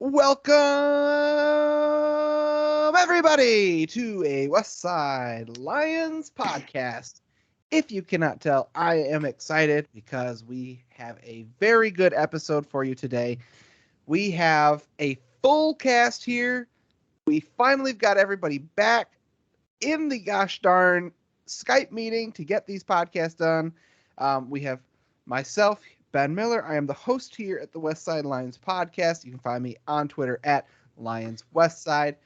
Welcome, everybody, to a West Side Lions podcast. If you cannot tell, I am excited because we have a very good episode for you today. We have a full cast here. We finally got everybody back in the gosh darn Skype meeting to get these podcasts done. We have myself, Ben Miller. I am the host here at the West Side Lions podcast. You can find me on Twitter at Lions West Side.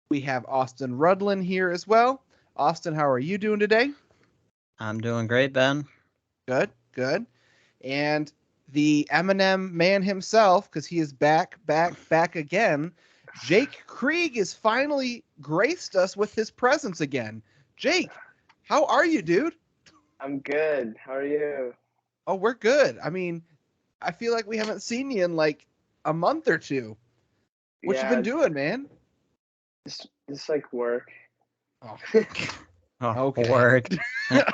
We have Austin Rudlin here as well. Austin, how are you doing today? I'm doing great, Ben. Good, good. And the Eminem man himself, because he is back again. Jake Krieg is finally graced us with his presence again. Jake, how are you, dude? I'm good. How are you? Oh, we're good. I mean, I feel like we haven't seen you in like a month or two. What you been doing, man? Just like work. Oh, okay. Work. Yeah.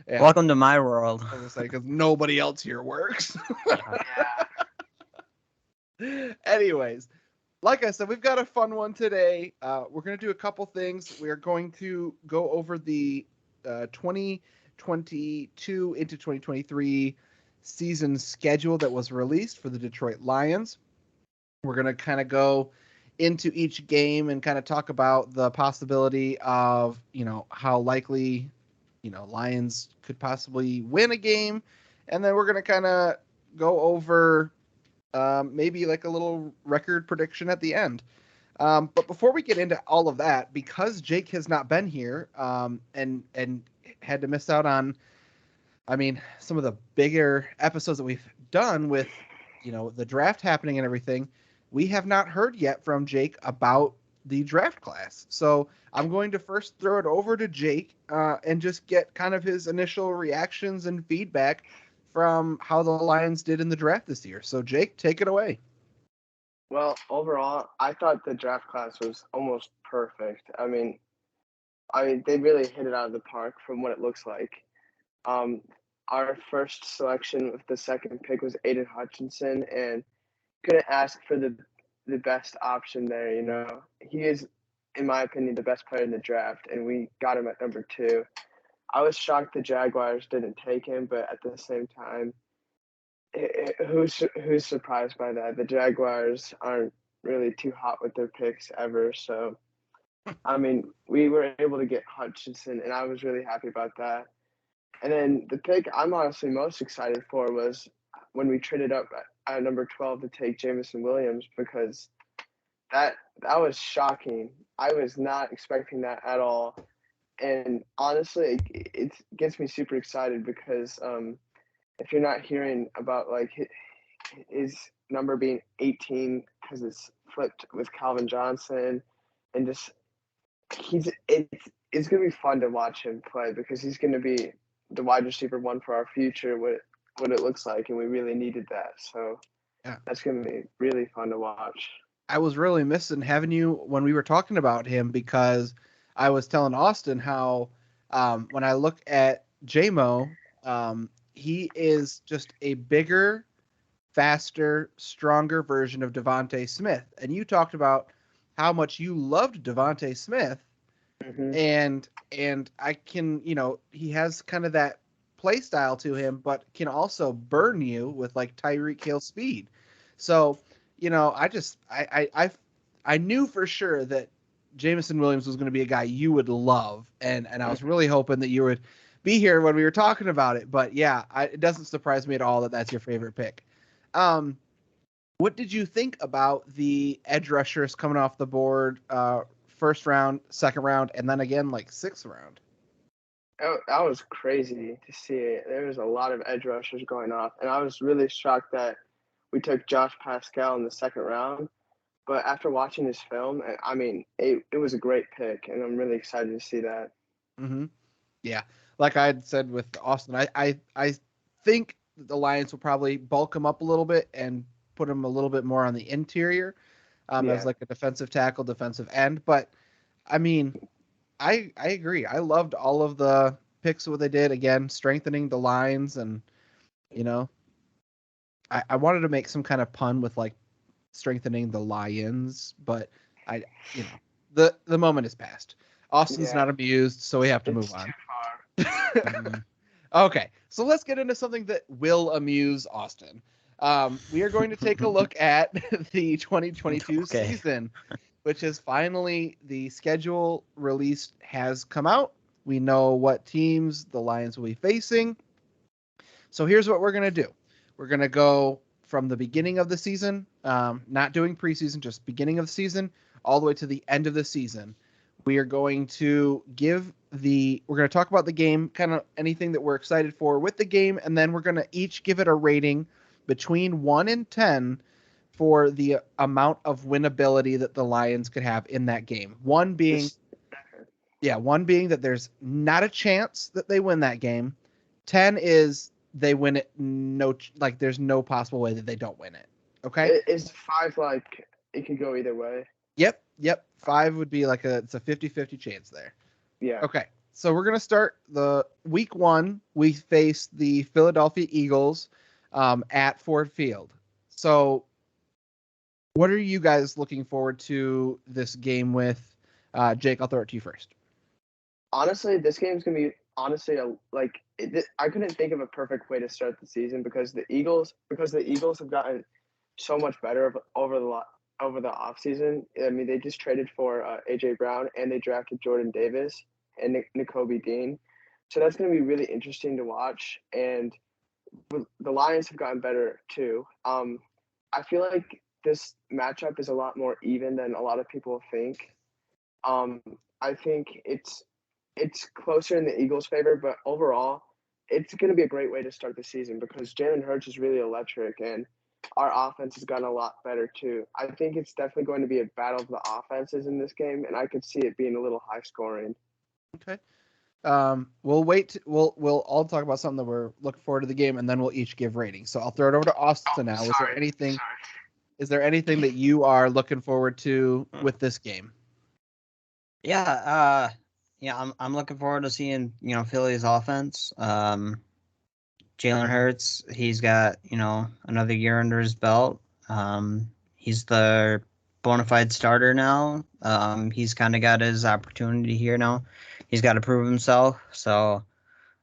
Welcome to my world. I was gonna say, because nobody else here works. Anyways, like I said, we've got a fun one today. We're going to do a couple things. We're going to go over the 2022 into 2023 season schedule that was released for the Detroit Lions. We're going to kind of go into each game and kind of talk about the possibility of, how likely, Lions could possibly win a game. And then we're going to kind of go over maybe like a little record prediction at the end. But before we get into all of that, because Jake has not been here and had to miss out on, some of the bigger episodes that we've done with, the draft happening and everything, we have not heard yet from Jake about the draft class. So I'm going to first throw it over to Jake and just get kind of his initial reactions and feedback from how the Lions did in the draft this year. So Jake, take it away. Well, overall, I thought the draft class was almost perfect. I mean, they really hit it out of the park from what it looks like. Our first selection with the second pick was Aiden Hutchinson, and couldn't ask for the best option there. He is, in my opinion, the best player in the draft, and we got him at number 2. I was shocked the Jaguars didn't take him, but at the same time, who's surprised by that? The Jaguars aren't really too hot with their picks ever, so we were able to get Hutchinson, and I was really happy about that. And then the pick I'm honestly most excited for was when we traded up at number 12 to take Jameson Williams, because that was shocking. I was not expecting that at all. And honestly, it gets me super excited because if you're not hearing about like his number being 18 because it's flipped with Calvin Johnson, and just it's gonna be fun to watch him play because he's gonna be the wide receiver 1 for our future. What it looks like, and we really needed that. So yeah, that's gonna be really fun to watch. I was really missing having you when we were talking about him, because I was telling Austin how when I look at JMO, he is just a bigger, faster, stronger version of Devontae Smith. And you talked about how much you loved Devontae Smith. Mm-hmm. And I can, he has kind of that play style to him, but can also burn you with like Tyreek Hill speed. So, I knew for sure that Jameson Williams was going to be a guy you would love. And I was really hoping that you would be here when we were talking about it. But yeah, it doesn't surprise me at all that that's your favorite pick. What did you think about the edge rushers coming off the board first round, second round, and then again like sixth round? That was crazy to see it. There was a lot of edge rushers going off, and I was really shocked that we took Josh Pascal in the second round. But after watching this film, it was a great pick, and I'm really excited to see that. Mm-hmm. Yeah, like I had said with Austin, I think the Lions will probably bulk him up a little bit and put him a little bit more on the interior as like a defensive tackle, defensive end. But I agree. I loved all of the picks of what they did. Again, strengthening the lines, and I wanted to make some kind of pun with like strengthening the Lions, but the moment is past. Austin's not amused, so we have to move on. Too far. Okay, so let's get into something that will amuse Austin. We are going to take a look at the 2022 season, which is finally the schedule released has come out. We know what teams the Lions will be facing. So here's what we're going to do. We're going to go from the beginning of the season, not doing preseason, just beginning of the season, all the way to the end of the season. We are going to we're going to talk about the game, kind of anything that we're excited for with the game, and then we're going to each give it a rating between 1 and 10 for the amount of winnability that the Lions could have in that game. One being that there's not a chance that they win that game. 10 is they win it, there's no possible way that they don't win it. Okay? Is 5 like it could go either way? Yep. 5 would be it's a 50-50 chance there. Yeah. Okay. So we're going to start the week 1. We face the Philadelphia Eagles at Ford Field. So what are you guys looking forward to this game with? Jake, I'll throw it to you first. Honestly, this game's going to be I couldn't think of a perfect way to start the season because the Eagles have gotten so much better over the offseason. I mean, they just traded for AJ Brown and they drafted Jordan Davis and Nakobe Dean. So that's going to be really interesting to watch. And the Lions have gotten better too. I feel like this matchup is a lot more even than a lot of people think. I think it's closer in the Eagles' favor, but overall, it's going to be a great way to start the season because Jalen Hurts is really electric and our offense has gotten a lot better too. I think it's definitely going to be a battle of the offenses in this game, and I could see it being a little high scoring. Okay. We'll wait. We'll all talk about something that we're looking forward to the game, and then we'll each give ratings. So I'll throw it over to Austin now. Is there anything that you are looking forward to with this game? Yeah. I'm looking forward to seeing Philly's offense. Jalen Hurts, he's got another year under his belt. He's the bona fide starter now. He's kind of got his opportunity here now. He's got to prove himself. So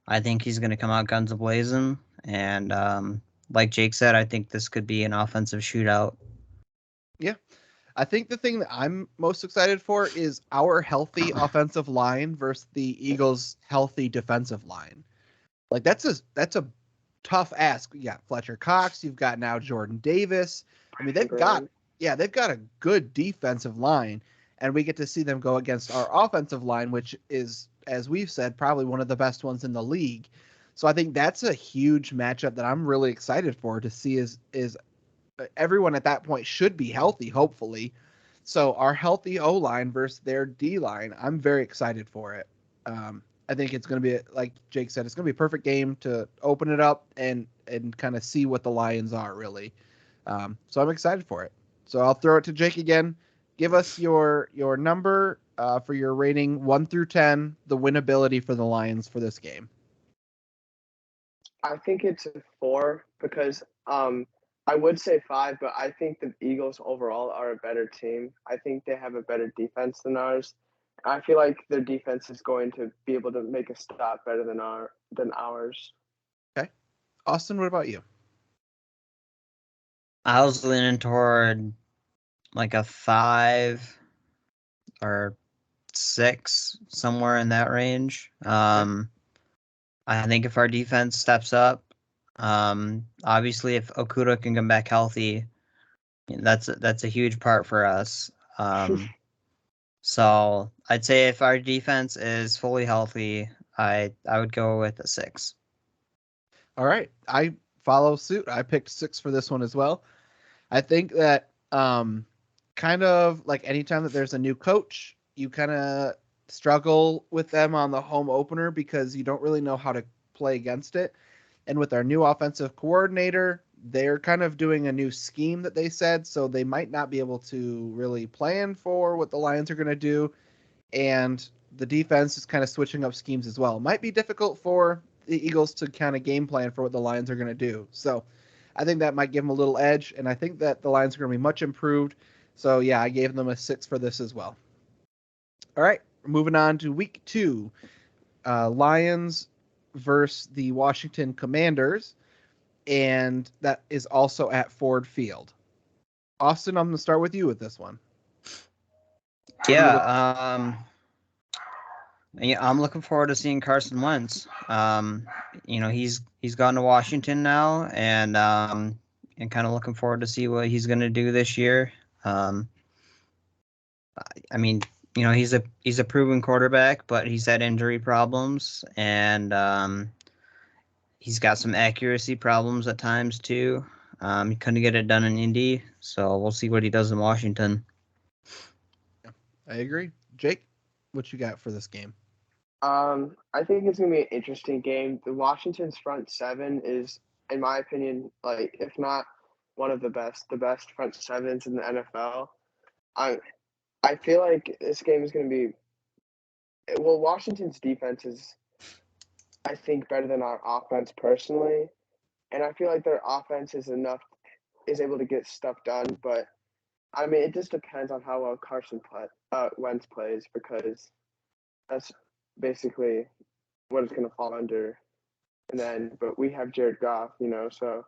I think he's going to come out guns a-blazing. And like Jake said, I think this could be an offensive shootout. Yeah. I think the thing that I'm most excited for is our healthy offensive line versus the Eagles' healthy defensive line. Like that's a tough ask. You got Fletcher Cox. You've got now Jordan Davis. I mean, they've got a good defensive line, and we get to see them go against our offensive line, which is, as we've said, probably one of the best ones in the league. So I think that's a huge matchup that I'm really excited for to see is everyone at that point should be healthy, hopefully. So our healthy O-line versus their D-line, I'm very excited for it. I think it's going to be, like Jake said, it's going to be a perfect game to open it up and kind of see what the Lions are, really. So I'm excited for it. So I'll throw it to Jake again. Give us your number for your rating 1 through 10, the winnability for the Lions for this game. I think it's a 4 because I would say 5, but I think the Eagles overall are a better team. I think they have a better defense than ours. I feel like their defense is going to be able to make a stop better than ours. Okay. Austin, what about you? I was leaning toward like a 5 or 6, somewhere in that range. I think if our defense steps up, obviously if Okudah can come back healthy, that's a huge part for us. So I'd say if our defense is fully healthy, I would go with a 6. All right. I follow suit. I picked 6 for this one as well. I think that kind of like anytime that there's a new coach, you kind of struggle with them on the home opener because you don't really know how to play against it. And with our new offensive coordinator, they're kind of doing a new scheme that they said, so they might not be able to really plan for what the Lions are going to do. And the defense is kind of switching up schemes as well. It might be difficult for the Eagles to kind of game plan for what the Lions are going to do. So I think that might give them a little edge, and I think that the Lions are going to be much improved. So, yeah, I gave them a 6 for this as well. All right, moving on to week 2. Lions versus the Washington Commanders, and that is also at Ford Field. Austin, I'm going to start with you with this one. Yeah, I'm looking forward to seeing Carson Wentz. He's gone to Washington now, and kind of looking forward to see what he's going to do this year. I mean, he's a proven quarterback, but he's had injury problems, and he's got some accuracy problems at times too. He couldn't get it done in Indy, so we'll see what he does in Washington. I agree. Jake, what you got for this game? I think it's gonna be an interesting game. The Washington's front seven is, in my opinion, like if not one of the best front sevens in the NFL. I feel like this game is gonna be, well, Washington's defense is, I think, better than our offense personally, and I feel like their offense is able to get stuff done. But I mean, it just depends on how well Wentz plays, because that's basically what it's going to fall under. And then, but we have Jared Goff, so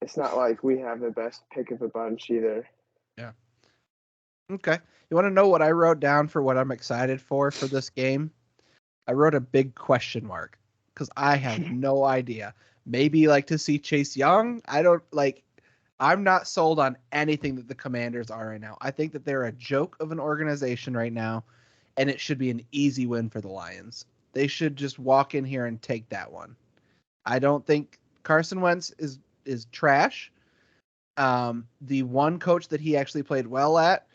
it's not like we have the best pick of the bunch either. Yeah. Okay. You want to know what I wrote down for what I'm excited for this game? I wrote a big question mark because I have no idea. Maybe like to see Chase Young. I'm not sold on anything that the Commanders are right now. I think that they're a joke of an organization right now, and it should be an easy win for the Lions. They should just walk in here and take that one. I don't think Carson Wentz is trash. The one coach that he actually played well at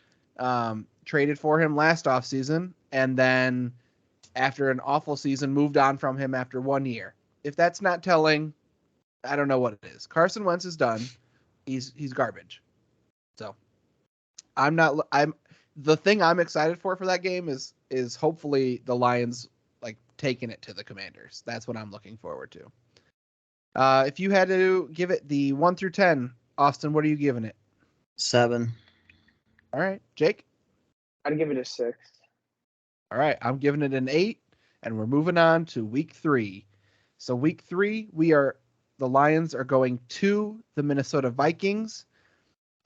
traded for him last offseason, and then after an awful season moved on from him after 1 year. If that's not telling, I don't know what it is. Carson Wentz is done. He's garbage. So the thing I'm excited for that game is hopefully the Lions like taking it to the Commanders. That's what I'm looking forward to. If you had to give it the 1 through 10, Austin, what are you giving it? 7. All right, Jake? I'd give it a 6. All right, I'm giving it an 8, and we're moving on to week 3. So week 3, the Lions are going to the Minnesota Vikings.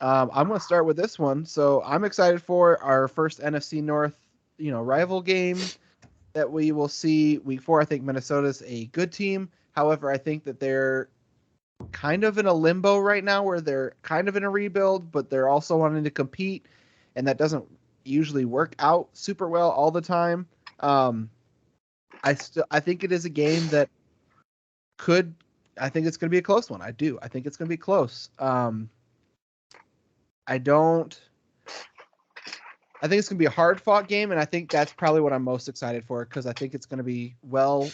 I'm going to start with this one. So I'm excited for our first NFC North, rival game that we will see week 4. I think Minnesota's a good team. However, I think that they're kind of in a limbo right now where they're kind of in a rebuild, but they're also wanting to compete, and that doesn't usually work out super well all the time. I think it is a game that I think it's going to be a close one. I do. I think it's going to be close. I think it's going to be a hard-fought game, and I think that's probably what I'm most excited for because I think it's going to be well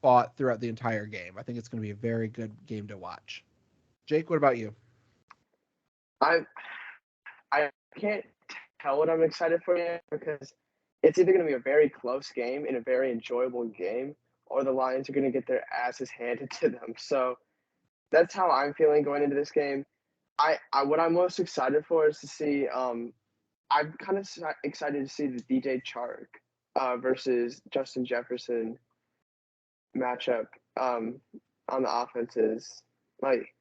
fought throughout the entire game. I think it's going to be a very good game to watch. Jake, what about you? I can't tell what I'm excited for yet because it's either going to be a very close game and a very enjoyable game, or the Lions are going to get their asses handed to them. So that's how I'm feeling going into this game. What I'm most excited for is to see. I'm kind of excited to see the DJ Chark versus Justin Jefferson matchup on the offenses. Like,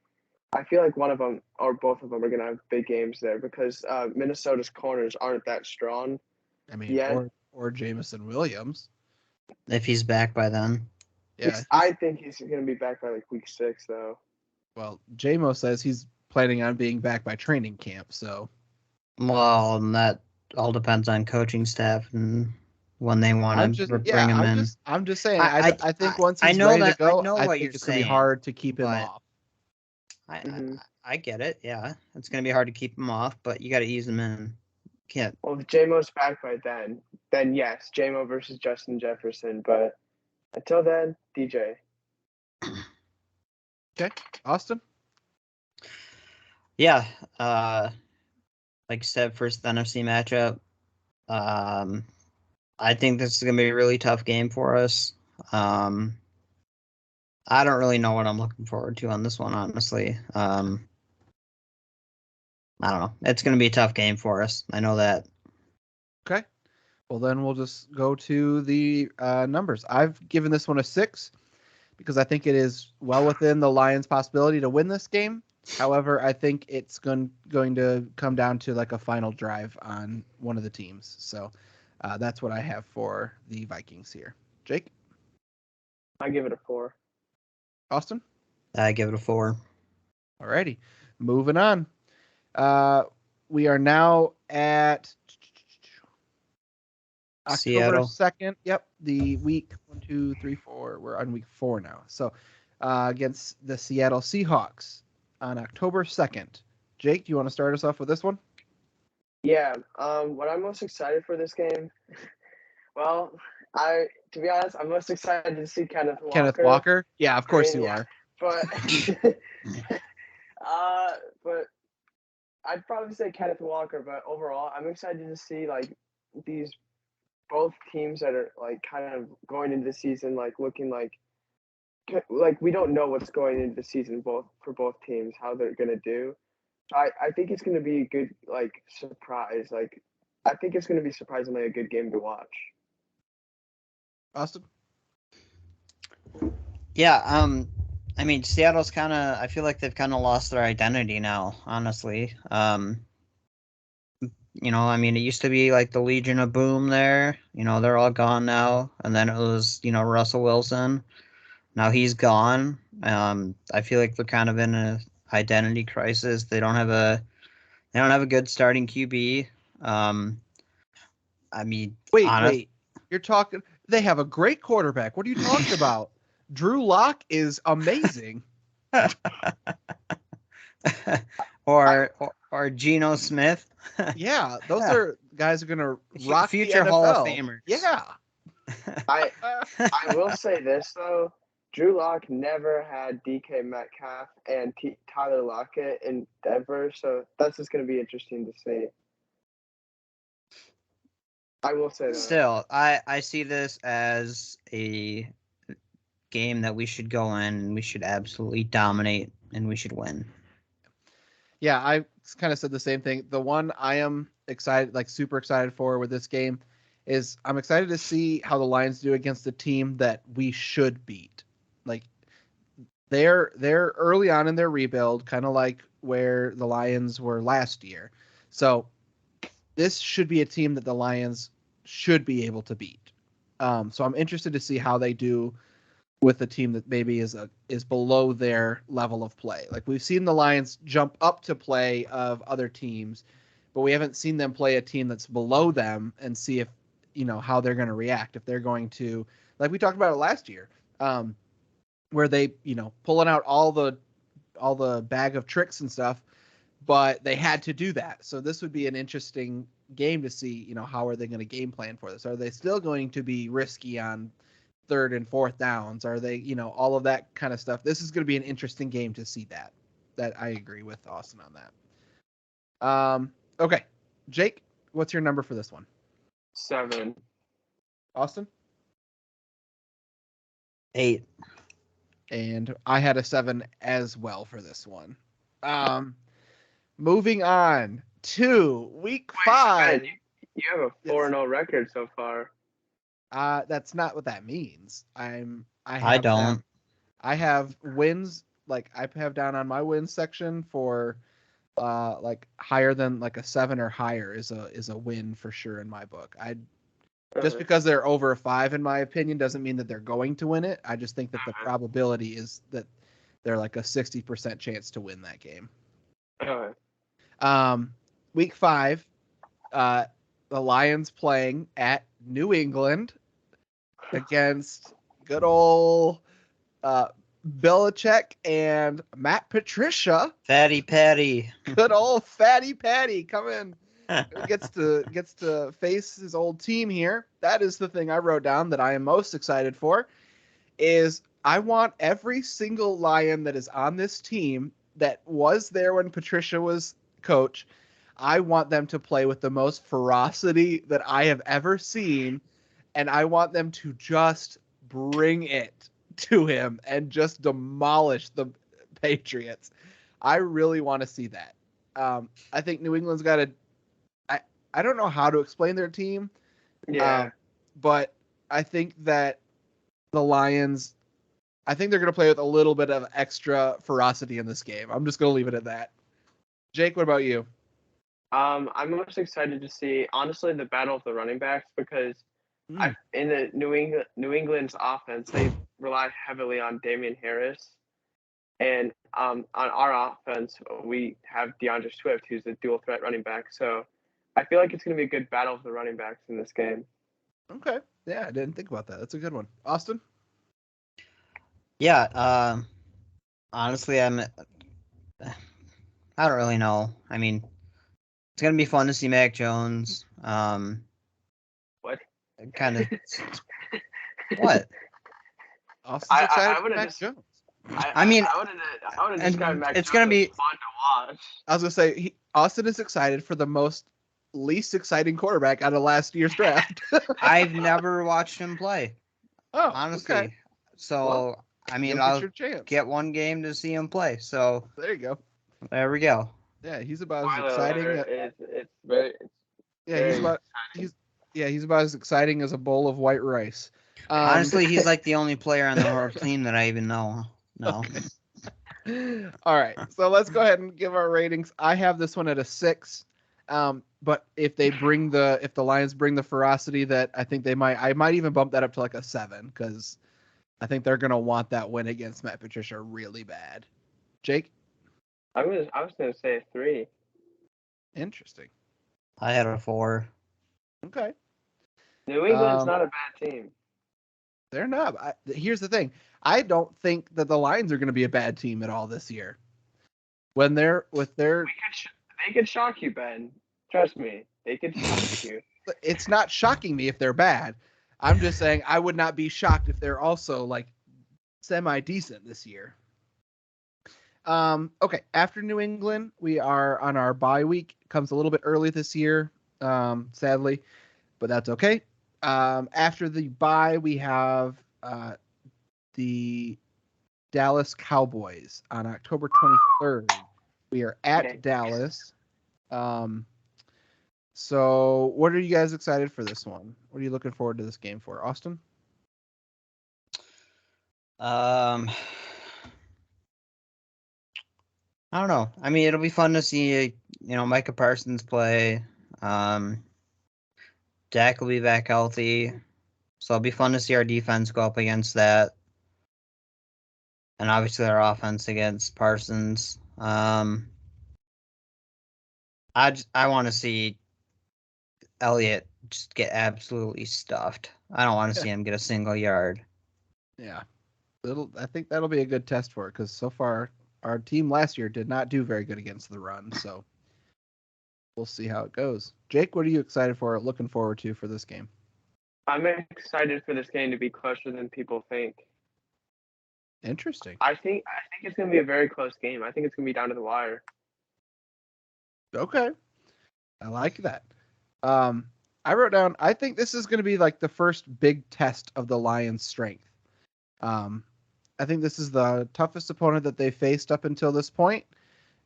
I feel like one of them or both of them are going to have big games there because Minnesota's corners aren't that strong. I mean, yet. or Jameson Williams. If he's back by then. Yeah. I think he's going to be back by like week 6, though. Well, JMO says he's planning on being back by training camp, so. Well, and that all depends on coaching staff and when they want to bring him in. I'm just saying. I think once he's ready to go, I think it's going to be hard to keep him off. I get it. Yeah, it's going to be hard to keep him off, but you got to ease him in. Can't. Well, if JMO's back by then yes, JMO versus Justin Jefferson. But until then, DJ. Okay, Austin. Yeah, like I said, first NFC matchup. I think this is gonna be a really tough game for us. I don't really know what I'm looking forward to on this one, honestly. I don't know. It's going to be a tough game for us. I know that. Okay. Well, then we'll just go to the numbers. I've given this one a 6 because I think it is well within the Lions' possibility to win this game. However, I think it's going to come down to like a final drive on one of the teams. So that's what I have for the Vikings here. Jake? I give it a 4. Austin? I give it a 4. Alrighty. Moving on. We are now at October Seattle. 2nd. Yep. The week 1, 2, 3, 4. We're on week 4 now. So against the Seattle Seahawks on October 2nd. Jake, do you want to start us off with this one? Yeah. What I'm most excited for this game, well, to be honest, I'm most excited to see Kenneth Walker. Kenneth Walker? Yeah, of course you yeah, are. But but I'd probably say Kenneth Walker. But overall, I'm excited to see like these both teams that are like kind of going into the season like looking like we don't know what's going into the season for both teams how they're gonna do. I think it's gonna be a good like surprise. Like I think it's gonna be surprisingly a good game to watch. Austin? Yeah, I mean, Seattle's kind of, I feel like they've kind of lost their identity now, honestly. I mean, it used to be like the Legion of Boom there. They're all gone now. And then it was, Russell Wilson. Now he's gone. I feel like they're kind of in a identity crisis. They don't have a good starting QB. I mean, wait. You're talking. They have a great quarterback. What are you talking about? Drew Lock is amazing. or Geno Smith. Yeah, those are guys who are gonna rock future the NFL. Hall of Famers. Yeah. I will say this though, Drew Lock never had DK Metcalf and Tyler Lockett in Denver, so that's just going to be interesting to see. I will say that. Still, I see this as a game that we should go in and we should absolutely dominate and we should win. Yeah, I kind of said the same thing. The one I am excited, like super excited for with this game is I'm excited to see how the Lions do against a team that we should beat. Like they're early on in their rebuild, kind of like where the Lions were last year. So this should be a team that the Lions should be able to beat. So I'm interested to see how they do with a team that maybe is below their level of play. Like we've seen the Lions jump up to play of other teams, but we haven't seen them play a team that's below them and see if, how they're going to react. If they're going to, like we talked about it last year, where they, pulling out all the bag of tricks and stuff, but they had to do that. So this would be an interesting game to see, how are they going to game plan for this? Are they still going to be risky on 3rd and 4th downs? Are they, all of that kind of stuff? This is going to be an interesting game to see that I agree with Austin on that. Okay. Jake, what's your number for this one? 7. Austin? 8. And I had a 7 as well for this one. Moving on to week 5. Man, you have a 4-0 record so far. That's not what that means. I have wins, like I have down on my wins section for like higher than like a 7 or higher is a win for sure in my book. Just because they're over a 5 in my opinion doesn't mean that they're going to win it. I just think that the probability is that they're like a 60% chance to win that game. Week 5, the Lions playing at New England against good old Belichick and Matt Patricia. Fatty Patty. Good old Fatty Patty coming. gets to face his old team here. That is the thing I wrote down that I am most excited for. Is I want every single Lion that is on this team that was there when Patricia was coach. I want them to play with the most ferocity that I have ever seen, and I want them to just bring it to him and just demolish the Patriots. I really want to see that. I think New England's got a. I don't know how to explain their team. Yeah. But I think that the Lions, I think they're going to play with a little bit of extra ferocity in this game. I'm just going to leave it at that. Jake, what about you? I'm most excited to see, honestly, the battle of the running backs because in the New England's offense, they rely heavily on Damian Harris, and on our offense, we have DeAndre Swift, who's a dual threat running back. So I feel like it's going to be a good battle of the running backs in this game. Okay. Yeah, I didn't think about that. That's a good one. Austin? Yeah. Honestly, I don't really know. I mean, it's gonna be fun to see Mac Jones. What? Kind of. What? Austin's excited I for Mac Jones. I mean, I would have described Mac it's Jones gonna be as fun to watch. I was going to say, Austin is excited for the least exciting quarterback out of last year's draft. I've never watched him play. Oh, honestly. Okay. So, Well, I mean, You'll I'll get your chance. get one game to see him play. So, There you go. there we go. Yeah, he's about as Spoiler exciting. alert, it's very He's about as exciting as a bowl of white rice. Honestly, he's like the only player on the whole team that I even know. No. Okay. All right, so let's go ahead and give our ratings. I have this one at a 6. But if the Lions bring the ferocity that I think I might even bump that up to like a 7 because I think they're gonna want that win against Matt Patricia really bad. Jake? I was gonna say 3. Interesting. I had a 4. Okay. New England's not a bad team. They're not. Here's the thing. I don't think that the Lions are going to be a bad team at all this year. When they're with their, they could shock you, Ben. Trust me, they could shock you. It's not shocking me if they're bad. I'm just saying I would not be shocked if they're also like semi-decent this year. Okay. After New England, we are on our bye week. It comes a little bit early this year, sadly, but that's okay. After the bye, we have the Dallas Cowboys on October 23rd. We are at Dallas. So what are you guys excited for this one? What are you looking forward to this game for, Austin? I don't know. I mean, it'll be fun to see, Micah Parsons play. Dak will be back healthy. So it'll be fun to see our defense go up against that. And obviously our offense against Parsons. I want to see Elliott just get absolutely stuffed. I don't want to see him get a single yard. Yeah. I think that'll be a good test for it because so far our team last year did not do very good against the run. So we'll see how it goes. Jake, what are you excited for, looking forward to for this game? I'm excited for this game to be closer than people think. Interesting. I think it's going to be a very close game. I think it's going to be down to the wire. Okay. I like that. I wrote down, I think this is going to be like the first big test of the Lions' strength. I think this is the toughest opponent that they faced up until this point.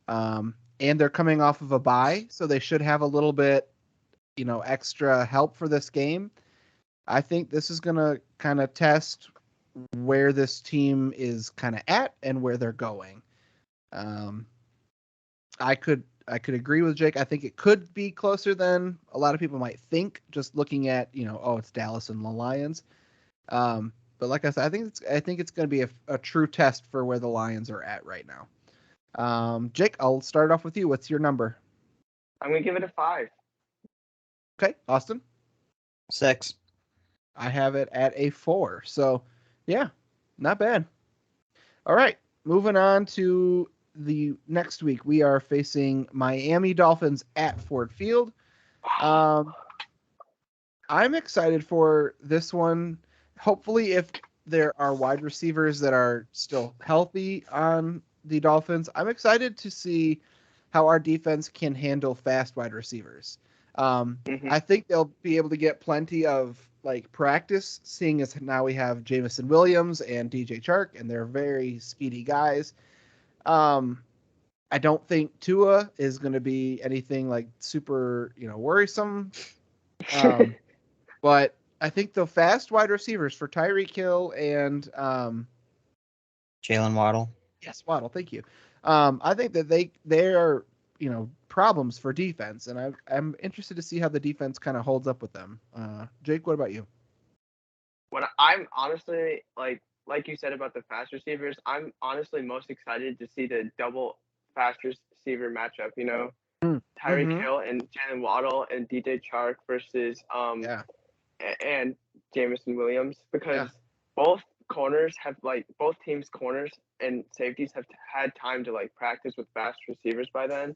And they're coming off of a bye, so they should have a little bit, extra help for this game. I think this is going to kind of test where this team is kind of at and where they're going. I could agree with Jake. I think it could be closer than a lot of people might think, just looking at, it's Dallas and the Lions. But like I said, I think it's going to be a true test for where the Lions are at right now. Jake, I'll start off with you. What's your number? I'm going to give it a 5. Okay. Austin? 6. I have it at a 4. So, yeah, not bad. All right. Moving on to the next week. We are facing Miami Dolphins at Ford Field. I'm excited for this one. Hopefully, if there are wide receivers that are still healthy on the Dolphins, I'm excited to see how our defense can handle fast wide receivers. I think they'll be able to get plenty of like practice, seeing as now we have Jamison Williams and DJ Chark, and they're very speedy guys. I don't think Tua is going to be anything like super, worrisome. But I think the fast wide receivers for Tyreek Hill and Jalen Waddle. Yes, Waddle. Thank you. I think that they are problems for defense, and I'm interested to see how the defense kind of holds up with them. Jake, what about you? What I'm honestly like you said about the fast receivers, I'm honestly most excited to see the double fast receiver matchup. Tyreek Hill and Jalen Waddle and DJ Chark versus and Jamison Williams, because both teams' corners and safeties have had time to practice with fast receivers by then.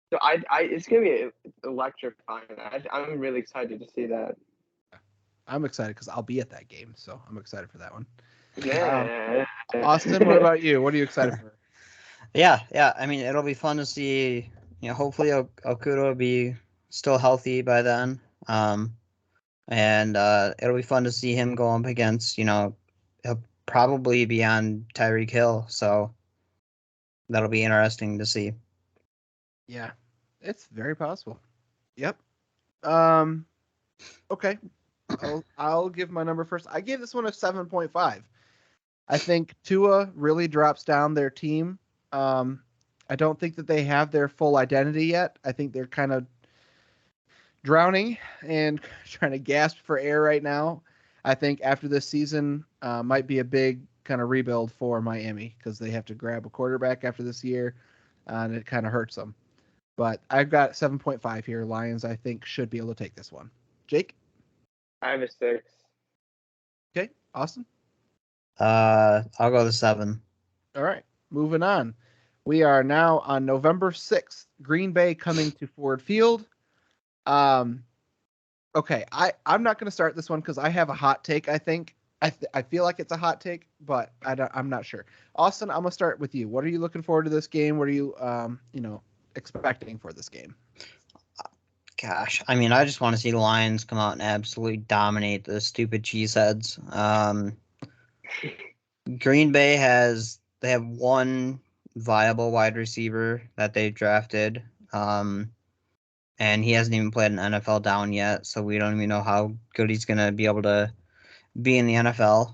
So it's gonna be electrifying. I'm really excited to see that. I'm excited because I'll be at that game, so I'm excited for that one. Yeah. Austin, what about you? What are you excited for? Yeah. I mean, it'll be fun to see. Hopefully Okuda will be still healthy by then. And it'll be fun to see him go up against. He'll probably be on Tyreek Hill, so that'll be interesting to see. Yeah, it's very possible. Yep. Okay. I'll give my number first. I gave this one a 7.5. I think Tua really drops down their team. I don't think that they have their full identity yet. I think they're kind of drowning and trying to gasp for air right now. I think after this season might be a big kind of rebuild for Miami because they have to grab a quarterback after this year, and it kind of hurts them. But I've got 7.5 here. Lions, I think, should be able to take this one. Jake? I have a 6. Okay. Austin? I'll go the 7. All right. Moving on. We are now on November 6th. Green Bay coming to Ford Field. Okay. I'm not going to start this one because I have a hot take, I think. I feel like it's a hot take, but I'm not sure. Austin, I'm going to start with you. What are you looking forward to this game? What are you, expecting for this game? Gosh, I mean, I just want to see the Lions come out and absolutely dominate the stupid cheeseheads. Green Bay they have one viable wide receiver that they've drafted, and he hasn't even played an NFL down yet, so we don't even know how good he's going to be able to be in the NFL.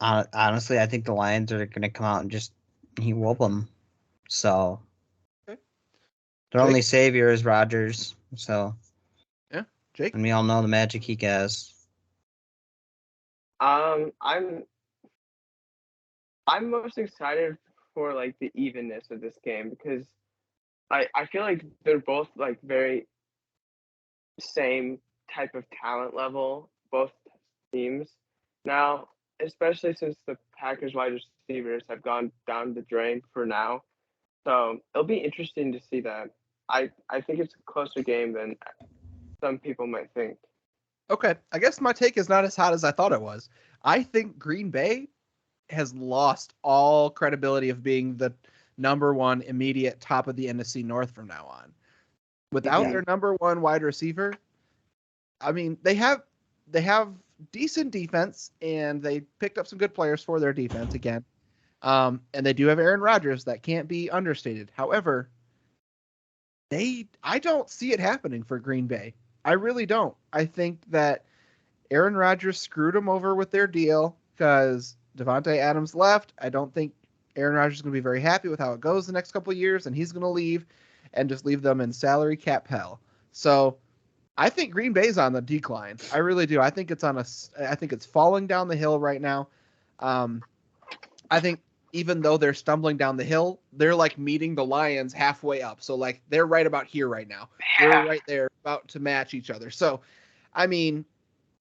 Honestly, I think the Lions are going to come out and just whoop them. So okay. Their only savior is Rodgers. So yeah, Jake, and we all know the magic he has. I'm most excited for the evenness of this game because I feel like they're both very same type of talent level, both teams. Now, especially since the Packers wide receivers have gone down the drain for now. So it'll be interesting to see that. I think it's a closer game than some people might think. Okay. I guess my take is not as hot as I thought it was. I think Green Bay has lost all credibility of being the number one immediate top of the NFC North from now on. Without their number one wide receiver, I mean, they have decent defense, and they picked up some good players for their defense again. And they do have Aaron Rodgers that can't be understated. However, I don't see it happening for Green Bay. I really don't. I think that Aaron Rodgers screwed them over with their deal because Devontae Adams left. I don't think Aaron Rodgers is going to be very happy with how it goes the next couple of years, and he's going to leave and just leave them in salary cap hell. So I think Green Bay's on the decline. I really do. I think it's falling down the hill right now. I think even though they're stumbling down the hill, they're meeting the Lions halfway up. So they're right about here right now. Yeah. They're right there about to match each other. So, I mean,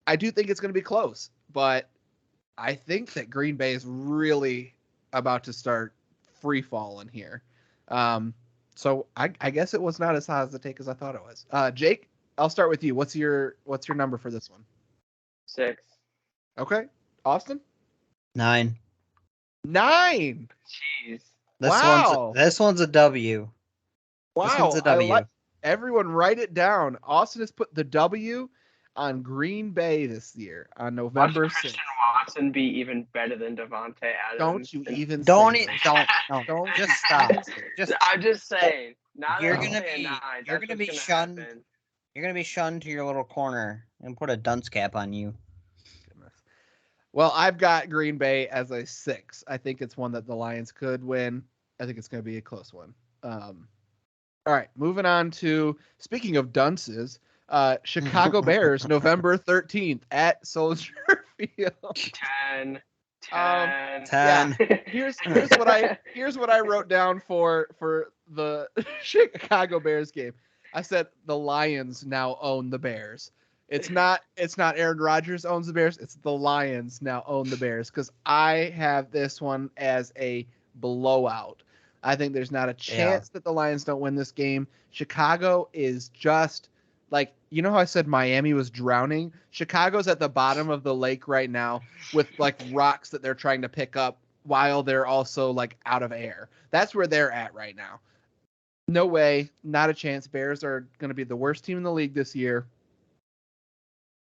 I do think it's going to be close, but I think that Green Bay is really about to start free falling here. So I guess it was not as hot as the take as I thought it was. Jake, I'll start with you. What's your number for this one? 6. Okay. Austin? 9. 9. Jeez. This one's a W. Wow. This one's a W. Everyone write it down. Austin has put the W on Green Bay this year on Watch November 6th. Christian Watson be even better than Devontae Adams. Don't you even Don't say it. that. Don't. Just stop. I'm just saying. Now You're that I'm gonna saying be. nine, You're that's gonna be what's shunned. happen. You're gonna be shunned to your little corner and put a dunce cap on you. Goodness. Well, I've got Green Bay as a 6. I think it's one that the Lions could win. I think it's going to be a close one. All right, moving on to, speaking of dunces, Chicago Bears, November 13th at Soldier Field. 10. Ten. Here's what I wrote down for the Chicago Bears game. I said the Lions now own the Bears. It's not Aaron Rodgers owns the Bears. It's the Lions now own the Bears, because I have this one as a blowout. I think there's not a chance that the Lions don't win this game. Chicago is just like, you know how I said Miami was drowning? Chicago's at the bottom of the lake right now with like rocks that they're trying to pick up while they're also like out of air. That's where they're at right now. No way, not a chance. Bears are going to be the worst team in the league this year.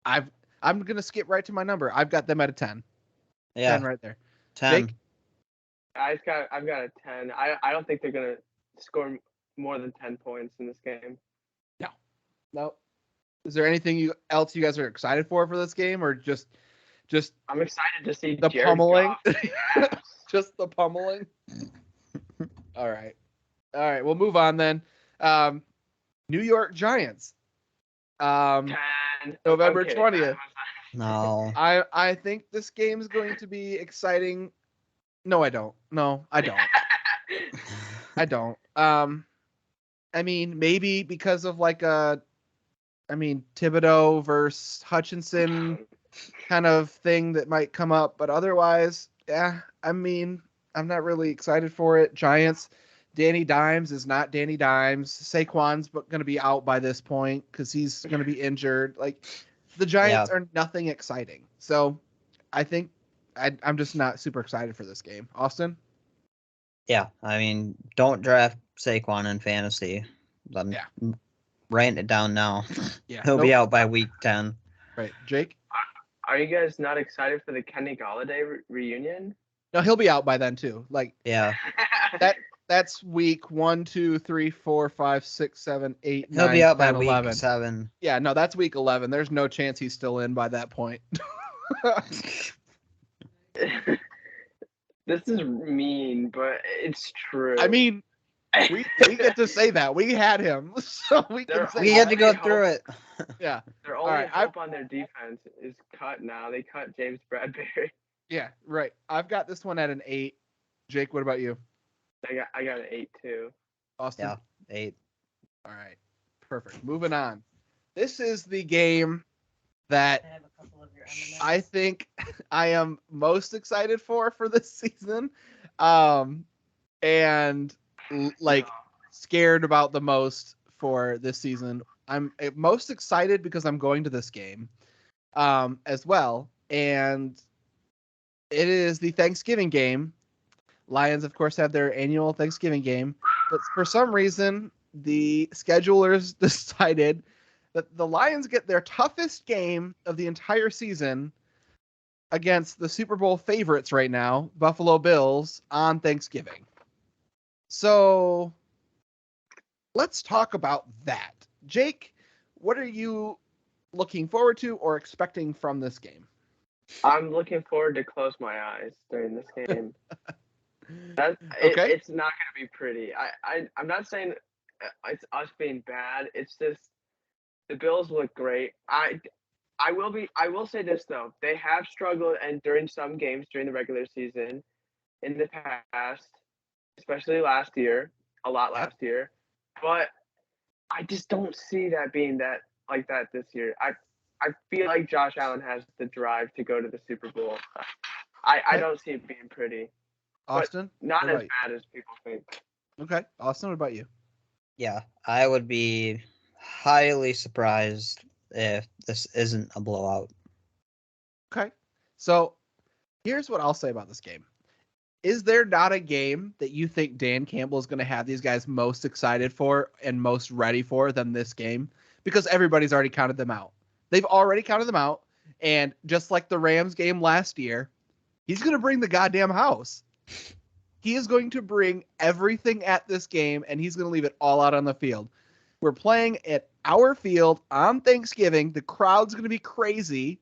I'm going to skip right to my number. I've got them at a 10. Yeah. 10 right there. 10. Jake? I've got a 10. I don't think they're gonna score more than 10 points in this game. No. Is there anything else you guys are excited for this game, or just I'm excited to see the Jared pummeling? Goff. Just the pummeling? All right. We'll move on then. New York Giants. 10. November Okay, 20th. No. I think this game is going to be exciting. No, I don't. I don't. I mean, maybe because of like Thibodeau versus Hutchinson kind of thing that might come up, but otherwise, yeah, I mean, I'm not really excited for it. Giants, Danny Dimes is not Danny Dimes. Saquon's going to be out by this point because he's going to be injured. Like, the Giants are nothing exciting. So I think I'm just not super excited for this game. Austin? Yeah, I mean, don't draft Saquon in fantasy. I'm writing it down now. Yeah, He'll be out by week 10. Right, Jake? Are you guys not excited for the Kenny Golladay reunion? No, he'll be out by then too. Like, Yeah, that's week 1, 2, 3, 4, 5, 6, 7, 8, he'll 9, be out 10, by week 11. 7. Yeah, no, that's week 11. There's no chance he's still in by that point. This is mean, but it's true. I mean, we get to say that. We had him, so we can say We had to go through it. Yeah. Their only hope on their defense is cut now. They cut James Bradbury. Yeah, right. I've got this one at an 8. Jake, what about you? I got an 8 too. Austin? Yeah, 8. All right. Perfect. Moving on. This is the game that I think I am most excited for this season. And like scared about the most for this season. I'm most excited because I'm going to this game as well. And it is the Thanksgiving game. Lions, of course, have their annual Thanksgiving game. But for some reason, the schedulers decided that the Lions get their toughest game of the entire season against the Super Bowl favorites right now, Buffalo Bills, on Thanksgiving. So let's talk about that. Jake, what are you looking forward to or expecting from this game? I'm looking forward to close my eyes during this game. Okay. It's not going to be pretty. I'm not saying it's us being bad. It's just the Bills look great. I will say this though. They have struggled and during some games during the regular season in the past, especially last year, a lot last year. But I just don't see that being that this year. I feel like Josh Allen has the drive to go to the Super Bowl. I don't see it being pretty. Austin? But not as bad as people think. Okay. Austin, what about you? Yeah, I would be highly surprised if this isn't a blowout. Okay. So here's what I'll say about this game. is there not a game that you think Dan Campbell is going to have these guys most excited for and most ready for than this game? Because everybody's already counted them out. They've already counted them out. And just like the Rams game last year, he's going to bring the goddamn house. He is going to bring everything at this game, and he's going to leave it all out on the field. We're playing at our field on Thanksgiving. The crowd's going to be crazy,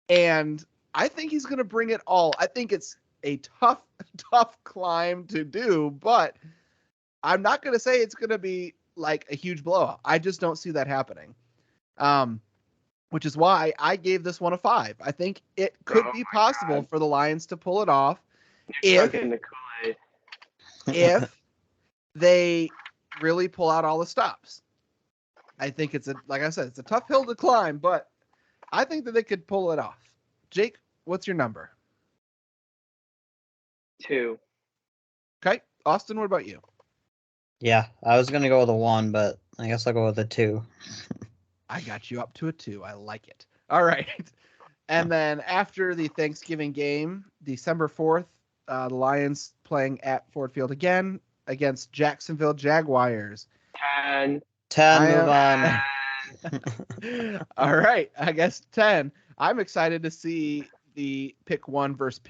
and I think he's going to bring it all. I think it's a tough climb to do, but I'm not going to say it's going to be like a huge blowout. I just don't see that happening. Which is why I gave this one a 5. I think it could be possible for the Lions to pull it off if they really pull out all the stops. I think like I said, it's a tough hill to climb, but I think that they could pull it off. Jake, what's your number? 2. Okay. Austin, what about you? Yeah, I was going to go with a 1, but I guess I'll go with a 2. I got you up to a 2. I like it. All right. And then after the Thanksgiving game, December 4th, the Lions playing at Ford Field again against Jacksonville Jaguars. 10. Move on. All right. I guess 10. I'm excited to see the pick 1 versus pick